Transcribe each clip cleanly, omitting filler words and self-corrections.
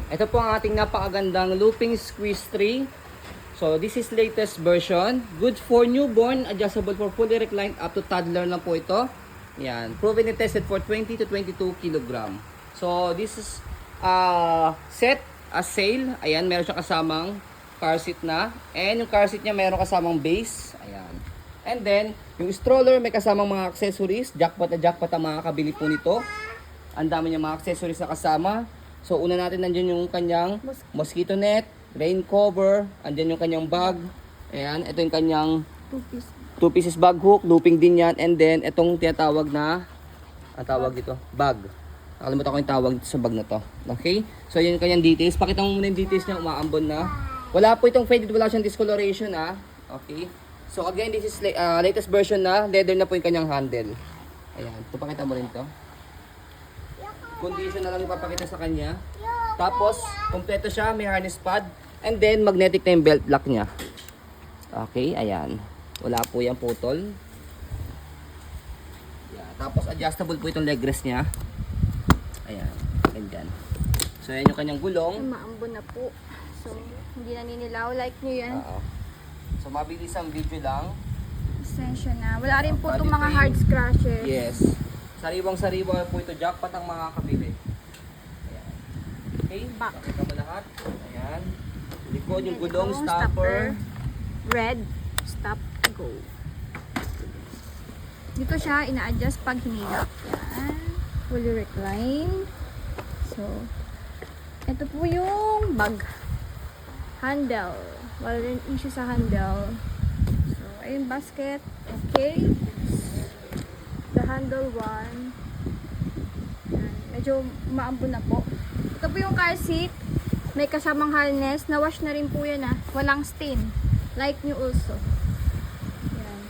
Ito po ang ating napakagandang looping squeeze tree. So this is latest version. Good for newborn, adjustable for fully reclined up to toddler na po ito. Yan, proven and tested for 20 to 22 kilogram. So this is set as sale. Ayan, meron siyang kasamang car seat na. And yung car seat niya meron kasamang base. Ayan. And then, yung stroller may kasamang mga accessories. Jackpot na jackpot ang makakabili po nito. Ang dami niya mga accessories na kasama. So una natin nandiyan yung kanyang mosquito net, rain cover, andyan yung kanyang bag. Ayan, ito yung kanyang 2 pieces bag hook, looping din yan. And then, itong tinatawag na, ang tawag dito, bag. Nakalimutan ko yung tawag dito sa bag na to. Okay? So, yun yung kanyang details. Pakita mo muna yung details niya, umaambon na. Wala po itong faded, wala siyang discoloration ha. Okay? So, again, this is latest version na. Leather na po yung kanyang handle. Ayan, ito pakita mo rin to. Condition na lang ipapakita sa kanya. Tapos, kompleto siya, may harness pad. And then, magnetic na yung belt lock niya. Okay, ayan. Wala po yung putol. Yeah, tapos, adjustable po itong leg rest niya. Ayan, ganyan. So, ayan yung kanyang gulong. Maambon na po. So, hindi naninilaw. Like nyo yan. So, mabilis ang video lang. Essential na. Wala rin po Body itong mga frame. hard scratches. Yes. Sariwang-sariwa po ito. Jackpot ang mga kabili. Ayan. Okay, Back. pakita mo lahat. Ayan. Likod yung gulong, Itong stopper. Red. Stop. Go. Dito siya ina-adjust pag hinilak. Yan. Fully recline. So, ito po yung bag. Handle. Wala rin issue sa handle. So, ayun basket. Okay. The handle one. Yan. Medyo maambon na po. Ito po yung car seat. May kasamang harness. Na-wash na rin po yan Walang stain. Like new also. Yan.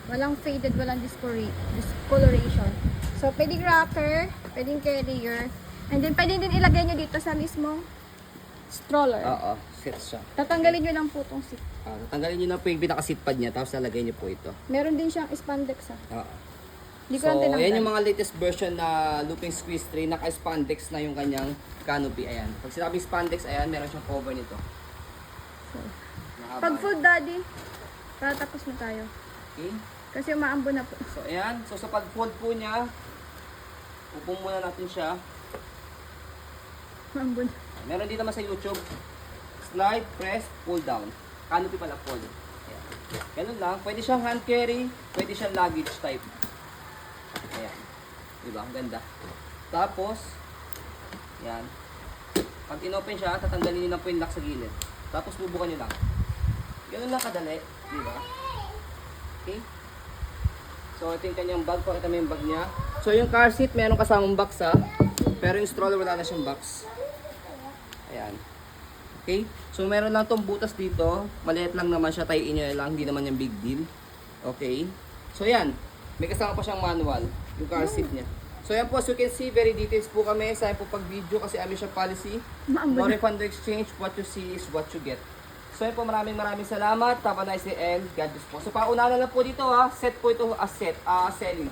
Walang faded, walang discoloration. So, pwedeng rocker, pwedeng carrier. And then, pwede din ilagay nyo dito sa mismong stroller. Oo, set siya. Tatanggalin nyo lang po itong seat. Tatanggalin nyo na po yung pinaka-seat pad niya, tapos lalagay nyo po ito. Meron din siyang spandex Oo. Hindi ko So, lang tinanggal. yan yung mga latest version na looping squeeze tray. Naka-spandex na yung kanyang canopy. Ayan. Pag sinabi spandex, ayan, meron siyang cover nito. So, Mahaba. pag full daddy, tatapos na tayo. Okay. Kasi umaambo na po. So, ayan. So, sa pag-fold po niya, upo muna natin siya. Umaambo na. Meron din naman sa YouTube. Slide, press, pull down. Canopy pala, fold. Ayan. Ganun lang. Pwede siyang hand carry, pwede siyang luggage type. Ayan. Diba? Ang ganda. Tapos, yan. Pag inopen siya, tatanggalin niyo na po yung lock sa gilid. Tapos bubukan niyo lang. Ganun lang kadali. Diba? Okay? So, ito yung kanyang bag. Pakita mo yung bag niya. So, yung car seat, meron kasamang box pero yung stroller, wala na siyang box. Ayan. Okay? So, meron lang tong butas dito. Maliit lang naman siya. Tayin nyo lang. Hindi naman yung big deal. Okay? So, yan. May kasama pa siyang manual. Yung car seat niya. So, yan po. As you can see, very details po kami. Sa po pag-video kasi amin siya policy. Umaambo No na. refund or exchange. What you see is what you get. So, yan po. Maraming salamat. Have a nice day and God bless po. So, pauna na lang po dito Set po ito as selling.